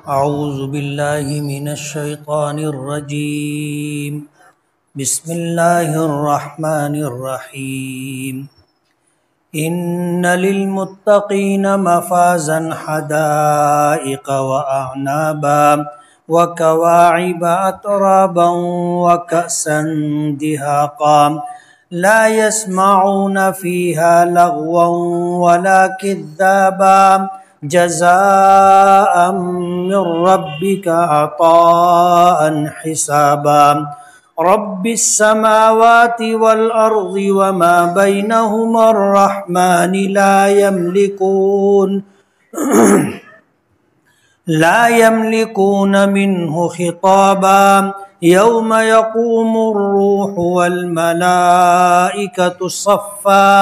اعوذ باللہ من الشیطان الرجیم بسم اللہ الرحمن الرحیم ان للمتقین مفازا حدائق واعنابا وكواعب اترابا وكأسا دهاقا لا يسمعون فيها لغوا ولا كذابا جزاء من ربك عطاء حسابا رب السماوات والأرض وما بينهما الرحمن لا يملكون منه خطابا يوم يقوم الروح والملائكة صفا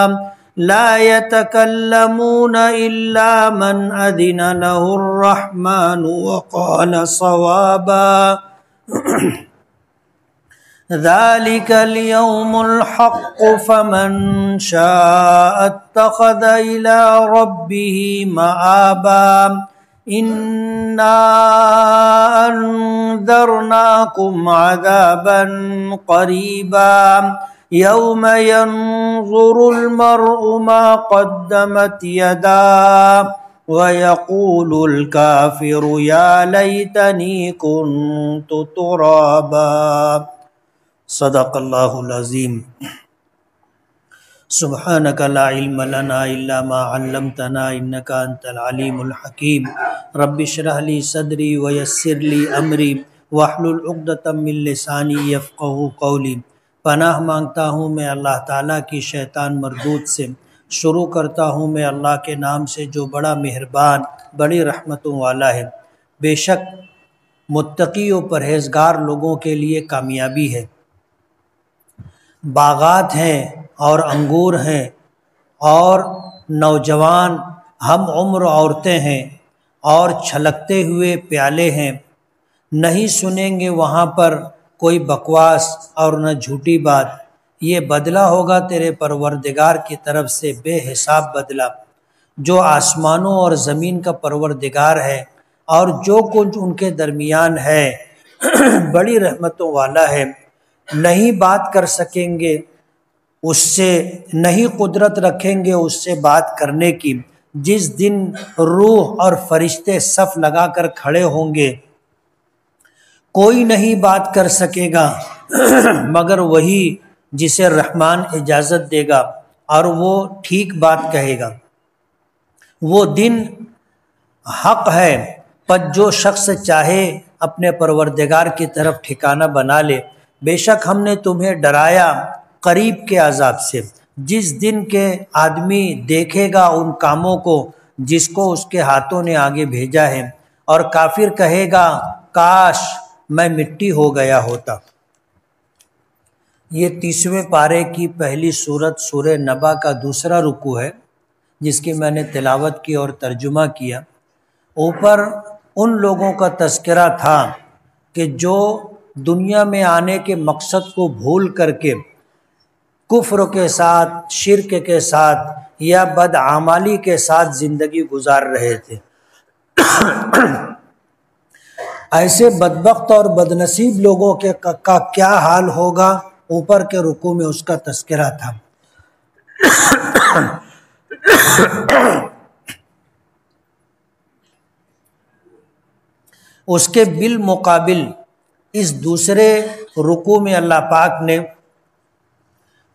لا يتكلمون إلا من أذن له الرحمن وقال صوابا ذلك اليوم الحق فمن شاء اتخذ إلى ربه مآبا إنا أنذرناكم عذابا قريبا يوم ينظر المرء ما قدمت يداه ويقول الكافر يا ليتني كنت ترابا صدق اللہ العظیم سبحانک لا علم لنا الا ما علمتنا انک انت العلیم الحکیم رب اشرح لی صدری ویسر لی امری واحلل عقدۃ من لسانی یفقہوا قولی۔ پناہ مانگتا ہوں میں اللہ تعالیٰ کی شیطان مردود سے۔ شروع کرتا ہوں میں اللہ کے نام سے جو بڑا مہربان بڑی رحمتوں والا ہے۔ بے شک متقی و پرہیزگار لوگوں کے لیے کامیابی ہے۔ باغات ہیں اور انگور ہیں اور نوجوان ہم عمر عورتیں ہیں اور چھلکتے ہوئے پیالے ہیں۔ نہیں سنیں گے وہاں پر کوئی بکواس اور نہ جھوٹی بات۔ یہ بدلہ ہوگا تیرے پروردگار کی طرف سے بے حساب بدلہ، جو آسمانوں اور زمین کا پروردگار ہے اور جو کچھ ان کے درمیان ہے بڑی رحمتوں والا ہے۔ نہیں بات کر سکیں گے اس سے، نہیں قدرت رکھیں گے اس سے بات کرنے کی۔ جس دن روح اور فرشتے صف لگا کر کھڑے ہوں گے کوئی نہیں بات کر سکے گا مگر وہی جسے رحمان اجازت دے گا اور وہ ٹھیک بات کہے گا۔ وہ دن حق ہے، پر جو شخص چاہے اپنے پروردگار کی طرف ٹھکانہ بنا لے۔ بے شک ہم نے تمہیں ڈرایا قریب کے عذاب سے، جس دن کے آدمی دیکھے گا ان کاموں کو جس کو اس کے ہاتھوں نے آگے بھیجا ہے، اور کافر کہے گا کاش میں مٹی ہو گیا ہوتا۔ یہ 30ویں پارے کی پہلی سورت سورہ نبا کا دوسرا رکوع ہے جس کی میں نے تلاوت کی اور ترجمہ کیا۔ اوپر ان لوگوں کا تذکرہ تھا کہ جو دنیا میں آنے کے مقصد کو بھول کر کے کفر کے ساتھ، شرک کے ساتھ یا بدعمالی کے ساتھ زندگی گزار رہے تھے۔ ایسے بدبخت اور بدنصیب لوگوں کا کیا حال ہوگا، اوپر کے رکوع میں اس کا تذکرہ تھا۔ اس کے بالمقابل اس دوسرے رکوع میں اللہ پاک نے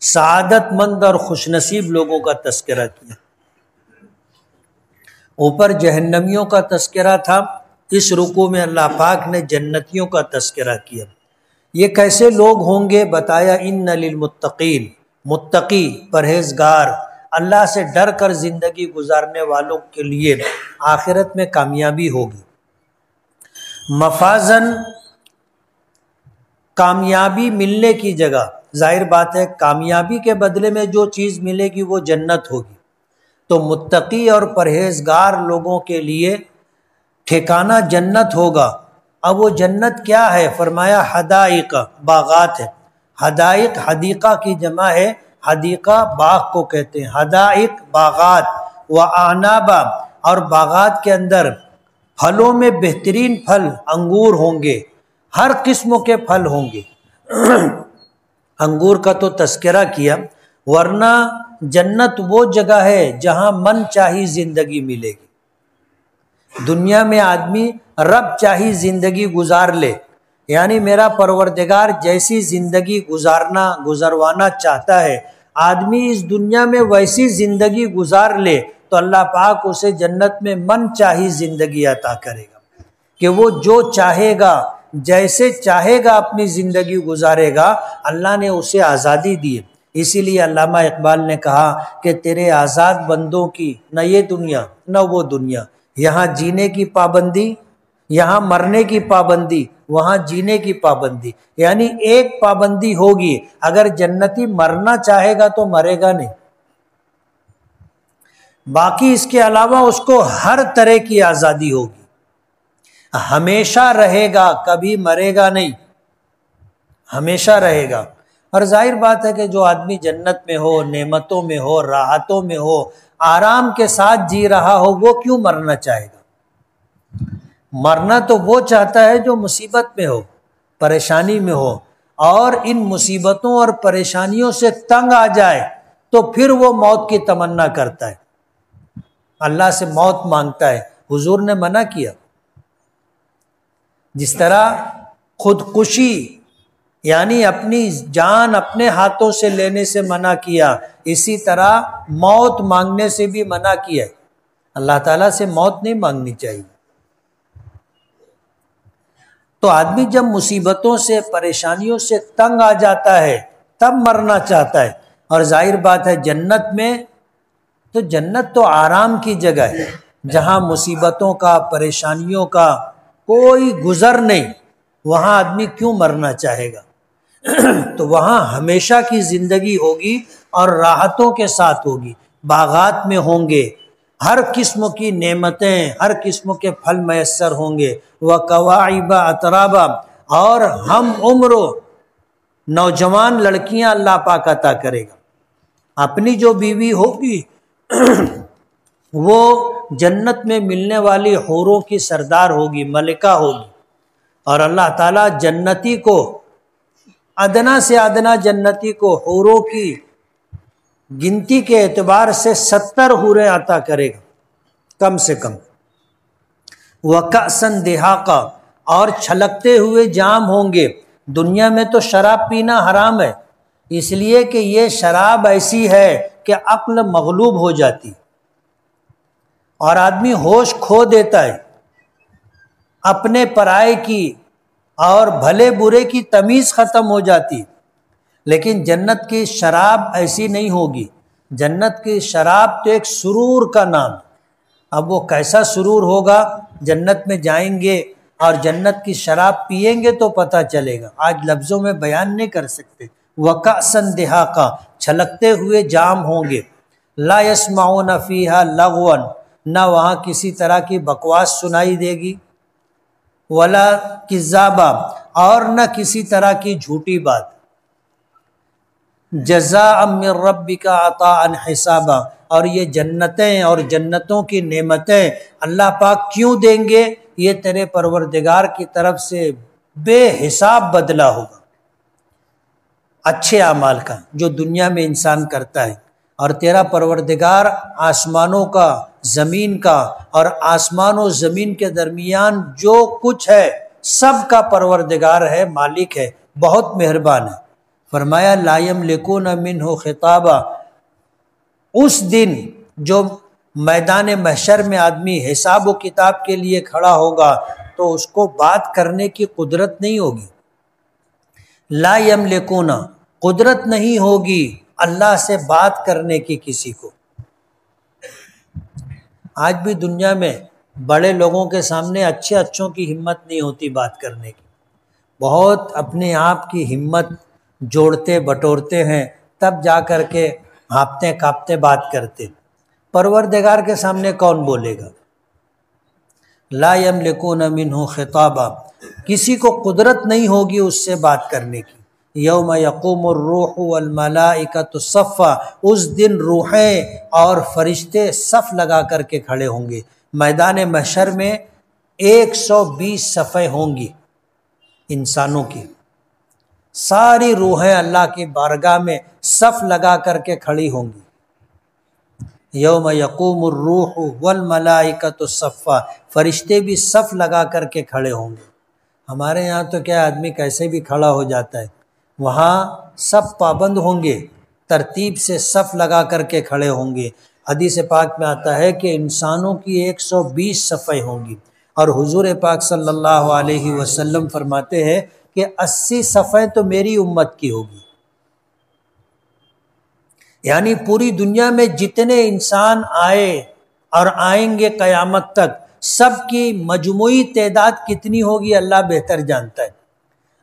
سعادت مند اور خوش نصیب لوگوں کا تذکرہ کیا۔ اوپر جہنمیوں کا تذکرہ تھا، اس رکوع میں اللہ پاک نے جنتیوں کا تذکرہ کیا۔ یہ کیسے لوگ ہوں گے بتایا، ان للمتقین، متقی پرہیزگار اللہ سے ڈر کر زندگی گزارنے والوں کے لیے آخرت میں کامیابی ہوگی۔ مفازن، کامیابی ملنے کی جگہ، ظاہر بات ہے کامیابی کے بدلے میں جو چیز ملے گی وہ جنت ہوگی۔ تو متقی اور پرہیزگار لوگوں کے لیے ٹھکانہ جنت ہوگا۔ اب وہ جنت کیا ہے؟ فرمایا حدائق، باغات ہے۔ حدائق حدیقہ کی جمع ہے، حدیقہ باغ کو کہتے ہیں، حدائق باغات، و اعنابا اور باغات کے اندر پھلوں میں بہترین پھل انگور ہوں گے، ہر قسم کے پھل ہوں گے۔ انگور کا تو تذکرہ کیا، ورنہ جنت وہ جگہ ہے جہاں من چاہی زندگی ملے گی۔ دنیا میں آدمی رب چاہی زندگی گزار لے، یعنی میرا پروردگار جیسی زندگی گزروانا چاہتا ہے، آدمی اس دنیا میں ویسی زندگی گزار لے تو اللہ پاک اسے جنت میں من چاہی زندگی عطا کرے گا، کہ وہ جو چاہے گا جیسے چاہے گا اپنی زندگی گزارے گا۔ اللہ نے اسے آزادی دی ہے، اسی لیے علامہ اقبال نے کہا کہ تیرے آزاد بندوں کی نہ یہ دنیا نہ وہ دنیا، یہاں جینے کی پابندی، یہاں مرنے کی پابندی، وہاں جینے کی پابندی، یعنی ایک پابندی ہوگی، اگر جنتی مرنا چاہے گا تو مرے گا نہیں، باقی اس کے علاوہ اس کو ہر طرح کی آزادی ہوگی، ہمیشہ رہے گا، کبھی مرے گا نہیں، ہمیشہ رہے گا۔ اور ظاہر بات ہے کہ جو آدمی جنت میں ہو، نعمتوں میں ہو، راحتوں میں ہو، آرام کے ساتھ جی رہا ہو، وہ کیوں مرنا چاہے گا؟ مرنا تو وہ چاہتا ہے جو مصیبت میں ہو، پریشانی میں ہو، اور ان مصیبتوں اور پریشانیوں سے تنگ آ جائے تو پھر وہ موت کی تمنا کرتا ہے، اللہ سے موت مانگتا ہے۔ حضور نے منع کیا، جس طرح خودکشی یعنی اپنی جان اپنے ہاتھوں سے لینے سے منع کیا، اسی طرح موت مانگنے سے بھی منع کیا ہے۔ اللہ تعالیٰ سے موت نہیں مانگنی چاہیے۔ تو آدمی جب مصیبتوں سے پریشانیوں سے تنگ آ جاتا ہے تب مرنا چاہتا ہے، اور ظاہر بات ہے جنت میں تو جنت تو آرام کی جگہ ہے، جہاں مصیبتوں کا پریشانیوں کا کوئی گزر نہیں، وہاں آدمی کیوں مرنا چاہے گا؟ تو وہاں ہمیشہ کی زندگی ہوگی اور راحتوں کے ساتھ ہوگی، باغات میں ہوں گے، ہر قسم کی نعمتیں، ہر قسم کے پھل میسر ہوں گے، وَكَوَاعِبَ أَتْرَابًا، اور ہم عمر نوجوان لڑکیاں اللہ پاک عطا کرے گا۔ اپنی جو بیوی ہوگی وہ جنت میں ملنے والی حوروں کی سردار ہوگی، ملکہ ہوگی، اور اللہ تعالیٰ جنتی کو، ادنا سے ادنا جنتی کو حوروں کی گنتی کے اعتبار سے 70 حوریں عطا کرے گا کم سے کم۔ وَكَأْسًا دِهَاقًا، اور چھلکتے ہوئے جام ہوں گے۔ دنیا میں تو شراب پینا حرام ہے، اس لیے کہ یہ شراب ایسی ہے کہ عقل مغلوب ہو جاتی اور آدمی ہوش کھو دیتا ہے، اپنے پرائے کی اور بھلے برے کی تمیز ختم ہو جاتی۔ لیکن جنت کی شراب ایسی نہیں ہوگی، جنت کی شراب تو ایک سرور کا نام۔ اب وہ کیسا سرور ہوگا، جنت میں جائیں گے اور جنت کی شراب پیئیں گے تو پتہ چلے گا، آج لفظوں میں بیان نہیں کر سکتے۔ وَكَأْسًا دِهَاقًا، چھلکتے ہوئے جام ہوں گے۔ لَا يَسْمَعُونَ فِيهَا لَغْوًا، نہ وہاں کسی طرح کی بکواس سنائی دے گی، ولا کذابا، اور نہ کسی طرح کی جھوٹی بات۔ جزاء من ربک عطاء حسابا، اور یہ جنتیں اور جنتوں کی نعمتیں اللہ پاک کیوں دیں گے؟ یہ تیرے پروردگار کی طرف سے بے حساب بدلہ ہوگا اچھے اعمال کا جو دنیا میں انسان کرتا ہے۔ اور تیرا پروردگار آسمانوں کا، زمین کا، اور آسمان و زمین کے درمیان جو کچھ ہے سب کا پروردگار ہے، مالک ہے، بہت مہربان ہے۔ فرمایا لا یملکون منہ خطابا، اس دن جو میدان محشر میں آدمی حساب و کتاب کے لیے کھڑا ہوگا تو اس کو بات کرنے کی قدرت نہیں ہوگی۔ لا یملکون، قدرت نہیں ہوگی اللہ سے بات کرنے کی کسی کو۔ آج بھی دنیا میں بڑے لوگوں کے سامنے اچھوں کی ہمت نہیں ہوتی بات کرنے کی، بہت اپنے آپ کی ہمت جوڑتے بٹورتے ہیں، تب جا کر کے ہانپتے کانپتے بات کرتے۔ پروردگار کے سامنے کون بولے گا؟ لا یملکون منہ خطابا، کسی کو قدرت نہیں ہوگی اس سے بات کرنے کی۔ یوم یقوم الروح والملائکۃ صفا، اس دن روحیں اور فرشتے صف لگا کر کے کھڑے ہوں گے۔ میدان محشر میں 120 صفیں ہوں گی انسانوں کی، ساری روحیں اللہ کی بارگاہ میں صف لگا کر کے کھڑی ہوں گی۔ یوم یقوم الروح والملائکۃ صفا، فرشتے بھی صف لگا کر کے کھڑے ہوں گے۔ ہمارے یہاں تو کیا آدمی کیسے بھی کھڑا ہو جاتا ہے، وہاں سب پابند ہوں گے، ترتیب سے صف لگا کر کے کھڑے ہوں گے۔ حدیث پاک میں آتا ہے کہ انسانوں کی 120 صفیں ہوں گی، اور حضور پاک صلی اللہ علیہ وسلم فرماتے ہیں کہ 80 صفیں تو میری امت کی ہوگی، یعنی پوری دنیا میں جتنے انسان آئے اور آئیں گے قیامت تک، سب کی مجموعی تعداد کتنی ہوگی اللہ بہتر جانتا ہے،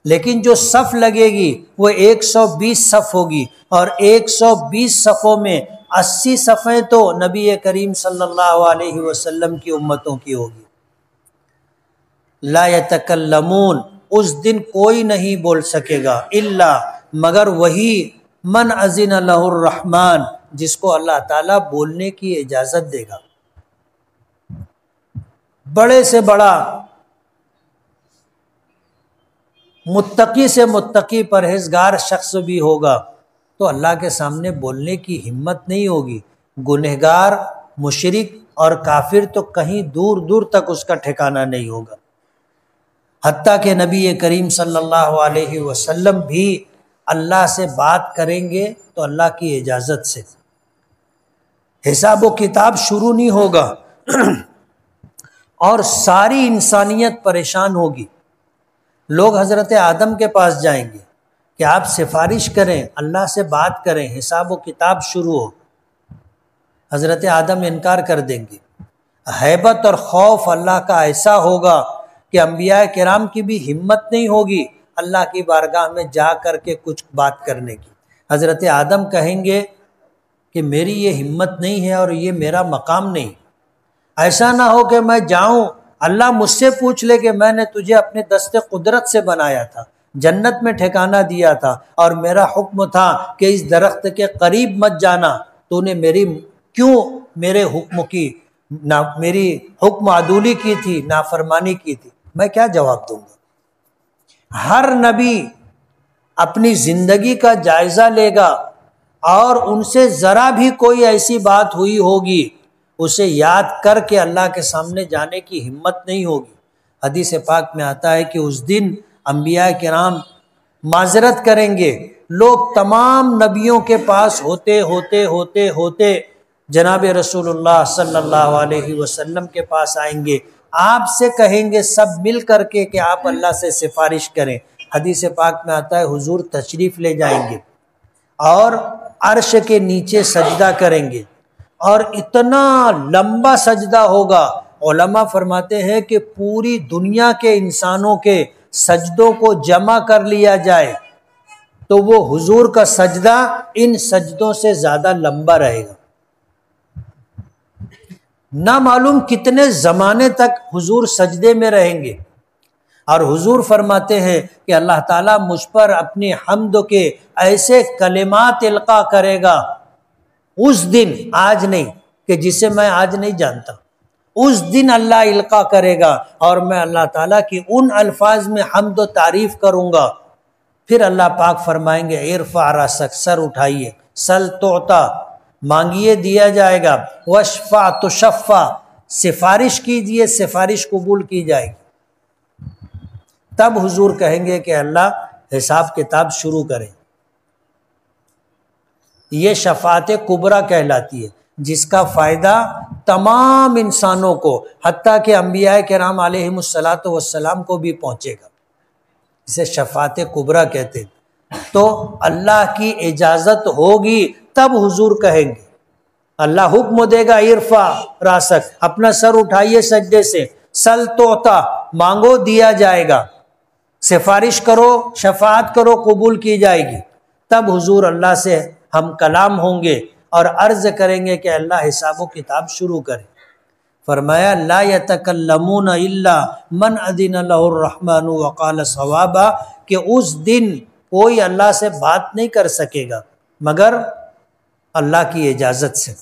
لیکن جو صف لگے گی وہ 120 صف ہوگی، اور 120 صفوں میں 80 صفیں تو نبی کریم صلی اللہ علیہ وسلم کی امتوں کی ہوگی۔ لا یتکلمون، اس دن کوئی نہیں بول سکے گا، الا مگر وہی من اذن لہ الرحمن، جس کو اللہ تعالیٰ بولنے کی اجازت دے گا۔ بڑے سے بڑا، متقی سے متقی پرہیزگار شخص بھی ہوگا تو اللہ کے سامنے بولنے کی ہمت نہیں ہوگی۔ گنہگار، مشرک اور کافر تو کہیں دور دور تک اس کا ٹھکانہ نہیں ہوگا، حتیٰ کہ نبی کریم صلی اللہ علیہ وسلم بھی اللہ سے بات کریں گے تو اللہ کی اجازت سے، حساب و کتاب شروع نہیں ہوگا اور ساری انسانیت پریشان ہوگی۔ لوگ حضرت آدم کے پاس جائیں گے کہ آپ سفارش کریں، اللہ سے بات کریں، حساب و کتاب شروع ہو۔ حضرت آدم انکار کر دیں گے۔ ہیبت اور خوف اللہ کا ایسا ہوگا کہ انبیاء کرام کی بھی ہمت نہیں ہوگی اللہ کی بارگاہ میں جا کر کے کچھ بات کرنے کی۔ حضرت آدم کہیں گے کہ میری یہ ہمت نہیں ہے اور یہ میرا مقام نہیں، ایسا نہ ہو کہ میں جاؤں، اللہ مجھ سے پوچھ لے کہ میں نے تجھے اپنے دست قدرت سے بنایا تھا، جنت میں ٹھکانہ دیا تھا، اور میرا حکم تھا کہ اس درخت کے قریب مت جانا، تو نے کیوں میرے حکم کی، میری حکم عدولی کی تھی، نافرمانی کی تھی، میں کیا جواب دوں گا؟ ہر نبی اپنی زندگی کا جائزہ لے گا، اور ان سے ذرا بھی کوئی ایسی بات ہوئی ہوگی اسے یاد کر کے اللہ کے سامنے جانے کی ہمت نہیں ہوگی۔ حدیث پاک میں آتا ہے کہ اس دن انبیاء کرام معذرت کریں گے، لوگ تمام نبیوں کے پاس ہوتے ہوتے ہوتے ہوتے جناب رسول اللہ صلی اللہ علیہ وسلم کے پاس آئیں گے، آپ سے کہیں گے سب مل کر کے کہ آپ اللہ سے سفارش کریں۔ حدیث پاک میں آتا ہے حضور تشریف لے جائیں گے اور عرش کے نیچے سجدہ کریں گے، اور اتنا لمبا سجدہ ہوگا، علماء فرماتے ہیں کہ پوری دنیا کے انسانوں کے سجدوں کو جمع کر لیا جائے تو وہ حضور کا سجدہ ان سجدوں سے زیادہ لمبا رہے گا۔ نہ معلوم کتنے زمانے تک حضور سجدے میں رہیں گے، اور حضور فرماتے ہیں کہ اللہ تعالیٰ مجھ پر اپنی حمد کے ایسے کلمات القا کرے گا اس دن، آج نہیں، کہ جسے میں آج نہیں جانتا، اس دن اللہ القا کرے گا، اور میں اللہ تعالیٰ کی ان الفاظ میں حمد و تعریف کروں گا۔ پھر اللہ پاک فرمائیں گے ارفع راسک، سر اٹھائیے، سل تعطا، مانگیے دیا جائے گا، واشفع تشفع، سفارش کیجئے سفارش قبول کی جائے گی۔ تب حضور کہیں گے کہ اللہ حساب کتاب شروع کریں۔ یہ شفاعت کبریٰ کہلاتی ہے، جس کا فائدہ تمام انسانوں کو، حتیٰ کہ انبیاء کرام علیہم الصلاۃ والسلام کو بھی پہنچے گا، اسے شفاعت کبریٰ کہتے ہیں۔ تو اللہ کی اجازت ہوگی تب حضور کہیں گے، اللہ حکم دے گا ارفع راسک، اپنا سر اٹھائیے سجدے سے، سل تعطا، مانگو دیا جائے گا، سفارش کرو شفاعت کرو قبول کی جائے گی۔ تب حضور اللہ سے ہم کلام ہوں گے اور عرض کریں گے کہ اللہ حساب و کتاب شروع کرے۔ فرمایا لا یتکلمون الا من اذن لہ الرحمن وقال صوابا، کہ اس دن کوئی اللہ سے بات نہیں کر سکے گا مگر اللہ کی اجازت سے،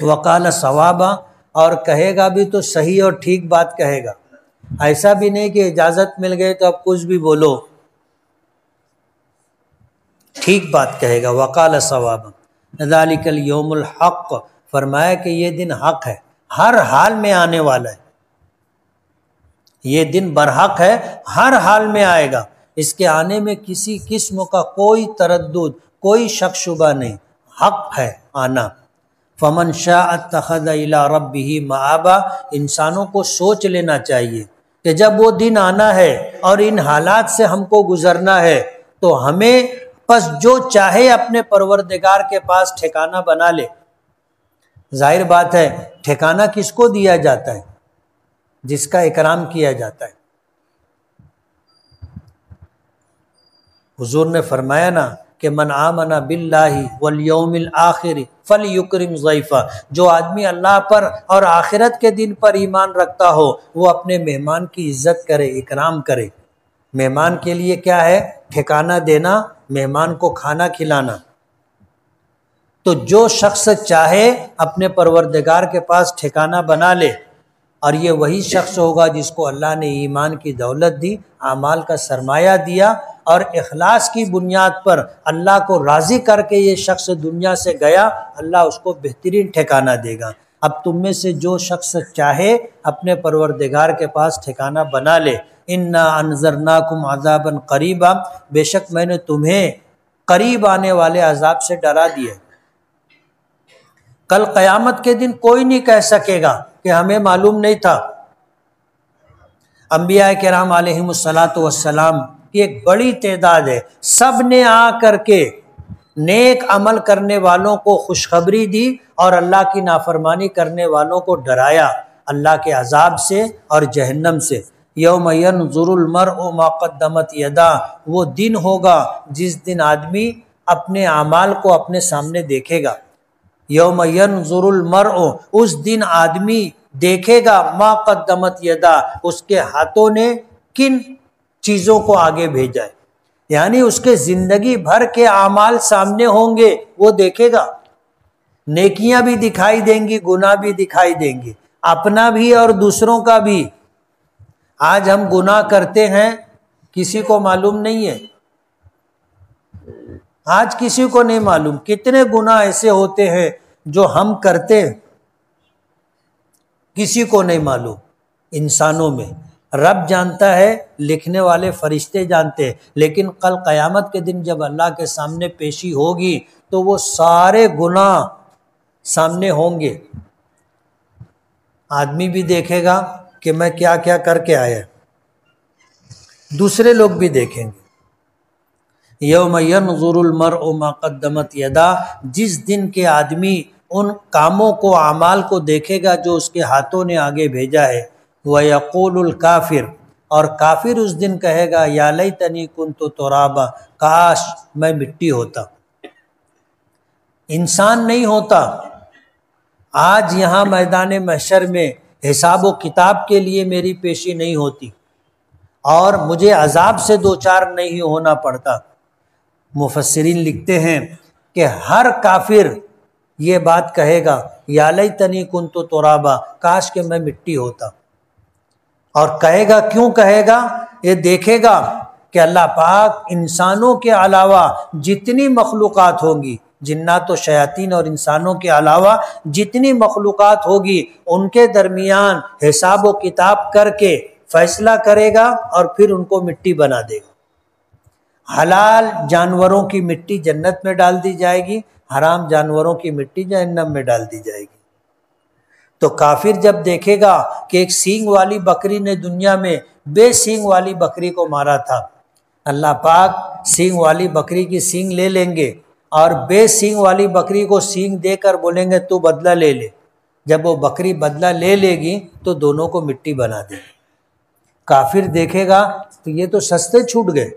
وقال صوابا، اور کہے گا بھی تو صحیح اور ٹھیک بات کہے گا، ایسا بھی نہیں کہ اجازت مل گئی تو اب کچھ بھی بولو، ٹھیک بات کہے گا۔ وقال صوابا ذالک الیوم الحق، فرمایا کہ یہ دن حق ہے، ہر حال میں آنے والا ہے، یہ دن برحق ہے، ہر حال میں آئے گا، اس کے آنے میں کسی قسم کا کوئی تردد، کوئی شک شبہ نہیں، حق ہے آنا۔ فمن شاء اتخذ الی ربہ مآبا، انسانوں کو سوچ لینا چاہیے کہ جب وہ دن آنا ہے اور ان حالات سے ہم کو گزرنا ہے تو ہمیں پس جو چاہے اپنے پروردگار کے پاس ٹھکانہ بنا لے۔ ظاہر بات ہے ٹھکانہ کس کو دیا جاتا ہے؟ جس کا اکرام کیا جاتا ہے۔ حضور نے فرمایا نا کہ من آمن باللہ والیوم الآخر فلیکرم ضیفہ، جو آدمی اللہ پر اور آخرت کے دن پر ایمان رکھتا ہو وہ اپنے مہمان کی عزت کرے، اکرام کرے۔ مہمان کے لیے کیا ہے؟ ٹھکانہ دینا، مہمان کو کھانا کھلانا۔ تو جو شخص چاہے اپنے پروردگار کے پاس ٹھکانہ بنا لے، اور یہ وہی شخص ہوگا جس کو اللہ نے ایمان کی دولت دی، اعمال کا سرمایہ دیا، اور اخلاص کی بنیاد پر اللہ کو راضی کر کے یہ شخص دنیا سے گیا، اللہ اس کو بہترین ٹھکانہ دے گا۔ اب تم میں سے جو شخص چاہے اپنے پروردگار کے پاس ٹھکانہ بنا لے۔ انا انذرناکم عذابا قریبا، بے شک میں نے تمہیں قریب آنے والے عذاب سے ڈرا دیا۔ کل قیامت کے دن کوئی نہیں کہہ سکے گا کہ ہمیں معلوم نہیں تھا۔ انبیاء کرام علیہم الصلاۃ والسلام کی ایک بڑی تعداد ہے، سب نے آ کر کے نیک عمل کرنے والوں کو خوشخبری دی اور اللہ کی نافرمانی کرنے والوں کو ڈرایا اللہ کے عذاب سے اور جہنم سے۔ یوم ینظر المرء ما قدمت یداہ، وہ دن ہوگا جس دن آدمی اپنے اعمال کو اپنے سامنے دیکھے گا۔ یوم ینظر المرء، اس دن آدمی دیکھے گا ما قدمت یداہ، اس کے ہاتھوں نے کن چیزوں کو آگے بھیجا ہے، یعنی اس کے زندگی بھر کے اعمال سامنے ہوں گے، وہ دیکھے گا۔ نیکیاں بھی دکھائی دیں گی، گناہ بھی دکھائی دیں گے، اپنا بھی اور دوسروں کا بھی۔ آج ہم گناہ کرتے ہیں کسی کو معلوم نہیں ہے، آج کسی کو نہیں معلوم۔ کتنے گناہ ایسے ہوتے ہیں جو ہم کرتے کسی کو نہیں معلوم۔ انسانوں میں رب جانتا ہے، لکھنے والے فرشتے جانتے ہیں، لیکن کل قیامت کے دن جب اللہ کے سامنے پیشی ہوگی تو وہ سارے گناہ سامنے ہوں گے۔ آدمی بھی دیکھے گا کہ میں کیا کیا کر کے آیا، دوسرے لوگ بھی دیکھیں گے۔ یوم ینظر المرء ما قدمت یداہ، جس دن کے آدمی ان کاموں کو، اعمال کو دیکھے گا جو اس کے ہاتھوں نے آگے بھیجا ہے۔ وَيَقُولُ الْكَافِرُ، اور کافر اس دن کہے گا یا لیتنی کنت ترابا، کاش میں مٹی ہوتا، انسان نہیں ہوتا۔ آج یہاں میدان محشر میں حساب و کتاب کے لیے میری پیشی نہیں ہوتی اور مجھے عذاب سے دوچار نہیں ہونا پڑتا۔ مفسرین لکھتے ہیں کہ ہر کافر یہ بات کہے گا یا لیتنی کنت ترابا، کاش کہ میں مٹی ہوتا۔ اور کہے گا، کیوں کہے گا؟ یہ دیکھے گا کہ اللہ پاک انسانوں کے علاوہ جتنی مخلوقات ہوں گی، جنات و شیاطین اور انسانوں کے علاوہ جتنی مخلوقات ہوگی، ان کے درمیان حساب و کتاب کر کے فیصلہ کرے گا اور پھر ان کو مٹی بنا دے گا۔ حلال جانوروں کی مٹی جنت میں ڈال دی جائے گی، حرام جانوروں کی مٹی جہنم میں ڈال دی جائے گی۔ تو کافر جب دیکھے گا کہ ایک سینگ والی بکری نے دنیا میں بے سینگ والی بکری کو مارا تھا، اللہ پاک سینگ والی بکری کی سینگ لے لیں گے اور بے سینگ والی بکری کو سینگ دے کر بولیں گے تو بدلہ لے لے۔ جب وہ بکری بدلہ لے لے گی تو دونوں کو مٹی بنا دے گی۔ کافر دیکھے گا تو یہ تو سستے چھوٹ گئے،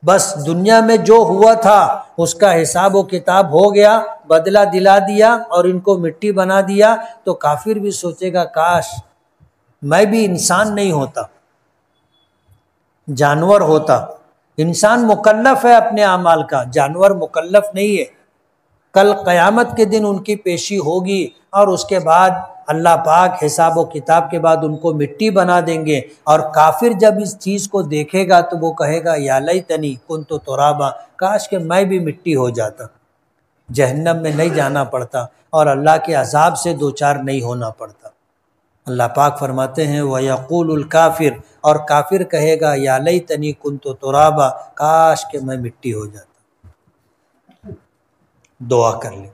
بس دنیا میں جو ہوا تھا اس کا حساب و کتاب ہو گیا، بدلہ دلا دیا اور ان کو مٹی بنا دیا۔ تو کافر بھی سوچے گا کاش میں بھی انسان نہیں ہوتا، جانور ہوتا۔ انسان مکلف ہے اپنے اعمال کا، جانور مکلف نہیں ہے۔ کل قیامت کے دن ان کی پیشی ہوگی اور اس کے بعد اللہ پاک حساب و کتاب کے بعد ان کو مٹی بنا دیں گے، اور کافر جب اس چیز کو دیکھے گا تو وہ کہے گا یا لیتنی کنت ترابا، کاش کہ میں بھی مٹی ہو جاتا، جہنم میں نہیں جانا پڑتا اور اللہ کے عذاب سے دوچار نہیں ہونا پڑتا۔ اللہ پاک فرماتے ہیں وَيَقُولُ الْكَافِرُ، اور کافر کہے گا یا لیتنی کنت ترابا، کاش کہ میں مٹی ہو جاتا۔ دعا کر لیں۔